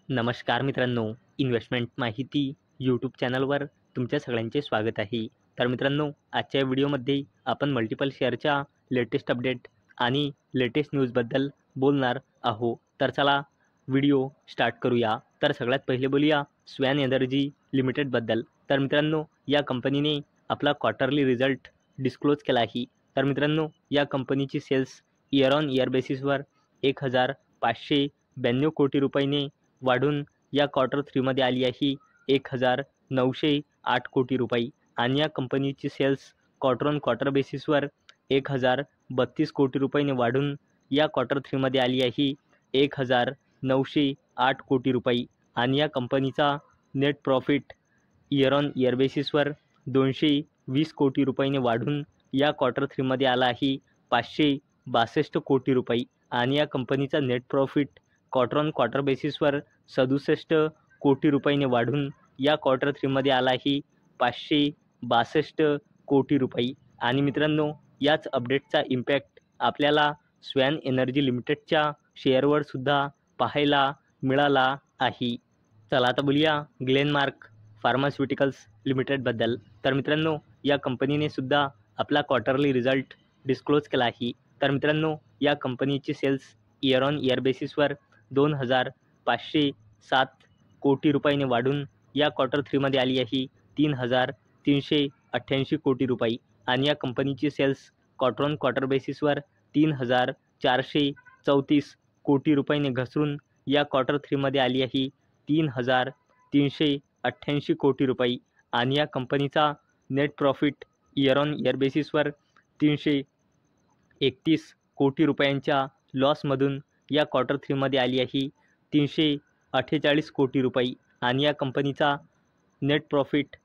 नमस्कार मित्रांनो, इन्व्हेस्टमेंट माहिती यूट्यूब चॅनलवर तुमच्या सगळ्यांचे स्वागत आहे. तर मित्रांनो, आजच्या व्हिडिओमध्ये आपण मल्टिपल शेअरच्या लेटेस्ट अपडेट आणि लेटेस्ट न्यूजबद्दल बोलणार आहोत. तर चला व्हिडिओ स्टार्ट करूया. तर सगळ्यात पहिले बोलूया स्वॅन एनर्जी लिमिटेडबद्दल. तर मित्रांनो, या कंपनीने आपला क्वार्टरली रिझल्ट डिस्क्लोज केला आहे. तर मित्रांनो, या कंपनीची सेल्स इयर ऑन इयर बेसिसवर 1,592 कोटी रुपयांनी वाढून या क्वार्टर 3मध्ये आली आहे 1,908 कोटी रुपये आणि या कंपनीची सेल्स क्वार्टर ऑन क्वार्टर बेसिसवर 1,032 कोटी रुपयांनी वाढून या क्वार्टर 3मध्ये आली आहे 1,908 कोटी रुपये आणि या कंपनीचा net profit year on year बेसिसवर 220 कोटी रुपयांनी वाढून या क्वार्टर 3मध्ये आला आहे 562 कोटी रुपये आणि या कंपनीचा net profit quarter on quarter बेसिसवर 67 कोटी रुपयांनी वाढून या क्वार्टर 3मध्ये आला आहे 562 कोटी रुपये आणि मित्रांनो, याच अपडेटचा इम्पॅक्ट आपल्याला स्वॅन एनर्जी लिमिटेडच्या शेअरवर सुद्धा पाहायला मिळाला आहे. चला आता बोलूया ग्लेनमार्क फार्मास्युटिकल्स लिमिटेडबद्दल. तर मित्रांनो, या कंपनीने सुद्धा आपला क्वार्टरली रिझल्ट डिस्क्लोज केला आहे. तर मित्रांनो, या कंपनीची सेल्स इयर ऑन इयर बेसिसवर 2,507 कोटी रुपयांनी वाढून या क्वार्टर 3मध्ये आली आहे 3,388 कोटी रुपये आणि या कंपनीची सेल्स क्वार्टर ऑन क्वार्टर बेसिसवर 3,434 कोटी रुपयांनी घसरून या क्वार्टर 3मध्ये आली आहे 3,388 कोटी रुपये आणि या कंपनीचा net profit year on year बेसिसवर 331 कोटी रुपयांच्या लॉसमधून या क्वार्टर 3मध्ये आली आहे 348 कोटी रुपये आणि या कंपनीचा net profit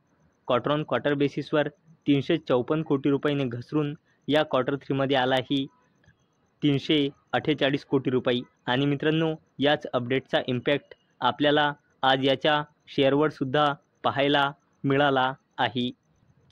quarter on quarter बेसिसवर 354 कोटी रुपयांनी घसरून या क्वार्टर 3मध्ये आला आहे 348 कोटी रुपये आणि मित्रांनो, याच अपडेटचा इम्पॅक्ट आपल्याला आज याच्या शेअरवर सुद्धा पाहायला मिळाला आहे.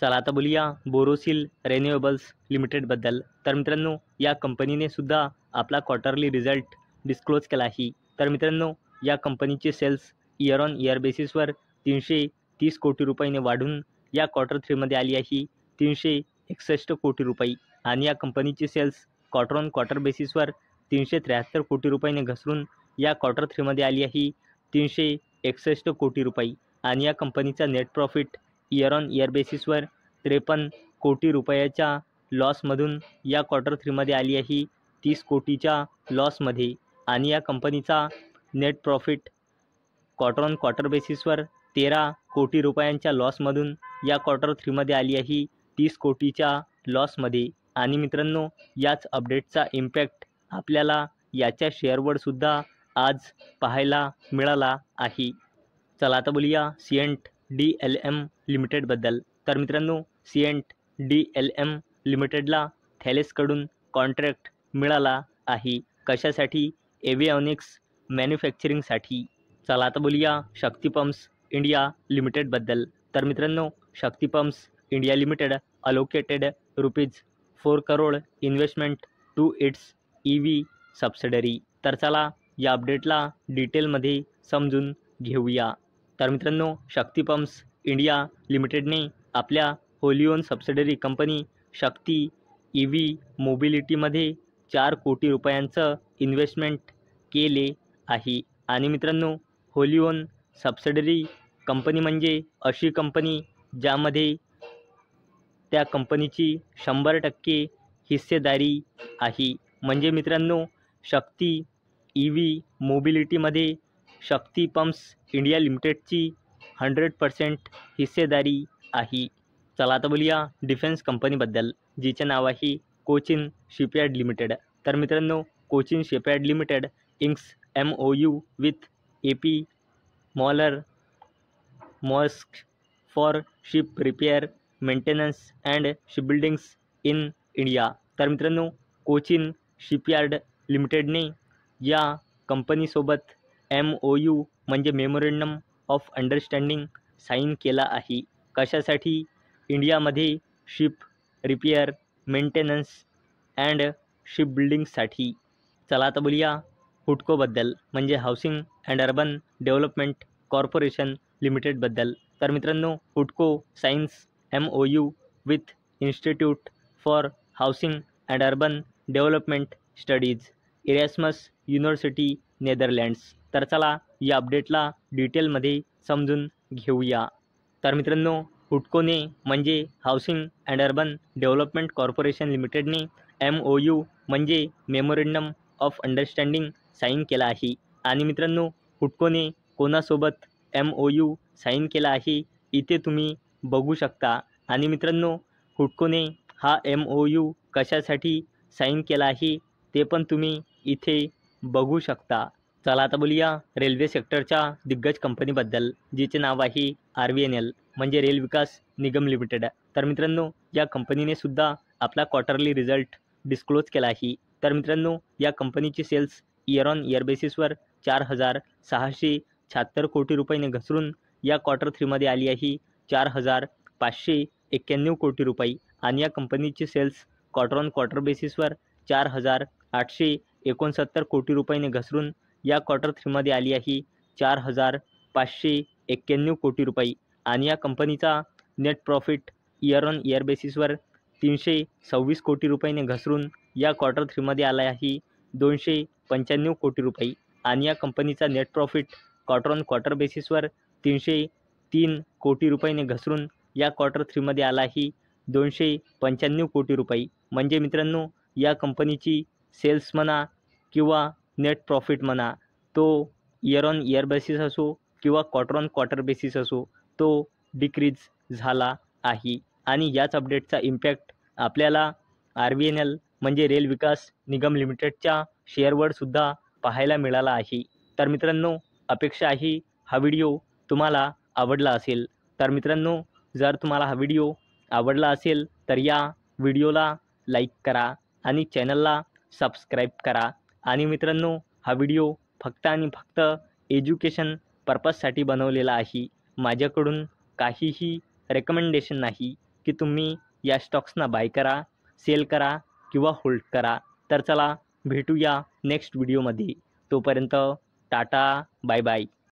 चला आता बोलूया बोरोसिल रिन्युएबल्स लिमिटेडबद्दल. तर मित्रांनो, या कंपनीने सुद्धा आपला क्वार्टरली रिझल्ट डिस्क्लोज केला आहे. तर मित्रांनो, या कंपनीचे सेल्स इयर ऑन इयर बेसिसवर 330 कोटी रुपयांनी वाढून या क्वार्टर 3मध्ये आली आहे 361 कोटी रुपये आणि या कंपनीची सेल्स क्वार्टर ऑन क्वार्टर बेसिसवर 373 कोटी रुपयांनी घसरून या क्वार्टर 3मध्ये आली आहे 361 कोटी रुपये आणि या कंपनीचा net profit year on year बेसिसवर 53 कोटी रुपयाच्या लॉसमधून या क्वार्टर 3मध्ये आली आहे 30 कोटीच्या लॉसमध्ये आणि या कंपनीचा net profit quarter on quarter बेसिसवर 13 कोटी रुपयांच्या लॉसमधून या क्वार्टर 3मध्ये आली आहे 30 कोटीच्या लॉसमध्ये आणि मित्रांनो, याच अपडेटचा इम्पॅक्ट आपल्याला याच्या शेअरवर सुद्धा आज पाहायला मिळाला आहे. चला आता बोलूया सिएंट DLM लिमिटेडबद्दल. तर मित्रांनो, सिएंट DLM लिमिटेडला थॅलेसकडून कॉन्ट्रॅक्ट मिळाला आहे. कशासाठी? एव्हिओनिक्स मॅन्युफॅक्चरिंगसाठी. चला आता बोलूया शक्ती पंप्स इंडिया लिमिटेडबद्दल. तर मित्रांनो, Shakti pumps India limited allocated ₹4 crore investment to its EV subsidiary. तर चला या अपडेटला डिटेलमध्ये समजून घेऊया. तर मित्रांनो, शक्ती पंप्स इंडिया लिमिटेडने आपल्या Holy on subsidiary company Shakti EV मोबिलिटीमध्ये 4 कोटी रुपयांचं इन्व्हेस्टमेंट केले आहे आणि मित्रांनो, होली ओन सबसिडरी कंपनी म्हणजे अशी कंपनी ज्यामध्ये त्या कंपनीची 100% हिस्सेदारी आहे. म्हणजे मित्रांनो, शक्ती EV मोबिलिटीमध्ये शक्ती पंप्स इंडिया लिमिटेडची 100% हिस्सेदारी आहे. चला आता बोलूया डिफेन्स कंपनीबद्दल, जिचे नाव आहे कोचिन शिपयार्ड लिमिटेड. तर मित्रांनो, Cochin shipyard limited inks MOU with AP Moller Maersk for ship repair maintenance and shipbuildings in India. तर मित्रांनो, कोचिन शिपयार्ड लिमिटेडने या कंपनीसोबत MOU म्हणजे मेमोरेंडम ऑफ अंडरस्टँडिंग साईन केला आहे. कशासाठी? इंडियामध्ये ship repair maintenance and ship बिल्डिंगसाठी. चला आता बोलूया हुडकोबद्दल म्हणजे housing and urban development corporation लिमिटेडबद्दल. तर मित्रांनो, हुडको signs MOU with institute for housing and urban development studies, Erasmus university, Netherlands. तर चला या अपडेटला डिटेलमध्ये समजून घेऊया. तर मित्रांनो, हुडकोने म्हणजे housing and urban development corporation लिमिटेडने MOU म्हणजे मेमोरेंडम ऑफ अंडरस्टँडिंग साईन केला आहे. आणि मित्रांनो, हुडकोने कोणासोबत MOU साईन केला आहे इथे तुम्ही बघू शकता. आणि मित्रांनो, हुडकोने हा MOU कशासाठी साईन केला आहे ते पण तुम्ही इथे बघू शकता. चला आता बोलूया रेल्वे सेक्टरच्या दिग्गज कंपनीबद्दल, जिचे नाव आहे RVNL म्हणजे रेल विकास निगम लिमिटेड. तर मित्रांनो, या कंपनीने सुद्धा आपला क्वार्टरली रिझल्ट डिस्क्लोज केला आहे. तर मित्रांनो, या कंपनीची सेल्स इयर ऑन इयर बेसिसवर 4,676 कोटी रुपयाने घसरून या क्वार्टर 3मध्ये आली आहे 4,591 कोटी रुपये. आणि या कंपनीची सेल्स क्वार्टर ऑन क्वार्टर बेसिसवर 4,869 कोटी रुपयाने घसरून या क्वार्टर 3मध्ये आली आहे 4,591 कोटी रुपये. आणि या कंपनीचा net profit year on year बेसिसवर 326 कोटी रुपयाने घसरून या क्वार्टर 3मध्ये आला आहे 295 कोटी रुपये. आणि या कंपनीचा net profit quarter on quarter बेसिसवर 303 कोटी रुपयाने घसरून या क्वार्टर 3मध्ये आला आहे 295 कोटी रुपये. म्हणजे मित्रांनो, या कंपनीची सेल्स म्हणा किंवा नेट प्रॉफिट म्हणा, तो इयर ऑन इयर बेसिस असो किंवा क्वार्टर ऑन क्वार्टर बेसिस असो, तो डिक्रीज झाला आहे. आणि याच अपडेटचा इम्पॅक्ट आपल्याला RVNL म्हणजे रेल विकास निगम लिमिटेडच्या शेअरवर सुद्धा पाहायला मिळाला आहे. तर मित्रांनो, अपेक्षा आहे हा व्हिडिओ तुम्हाला आवडला असेल. तर मित्रांनो, जर तुम्हाला हा व्हिडिओ आवडला असेल तर या व्हिडिओला लाईक करा आणि चॅनलला सबस्क्राईब करा. आणि मित्रांनो, हा व्हिडिओ फक्त आणि फक्त एज्युकेशन पर्पजसाठी बनवलेला आहे. माझ्याकडून काहीही रेकमेंडेशन नाही की तुम्ही या स्टॉक्सना बाय करा, सेल करा किंवा होल्ड करा. तर चला भेटूया नेक्स्ट व्हिडिओमध्ये. तोपर्यंत टाटा, बाय बाय.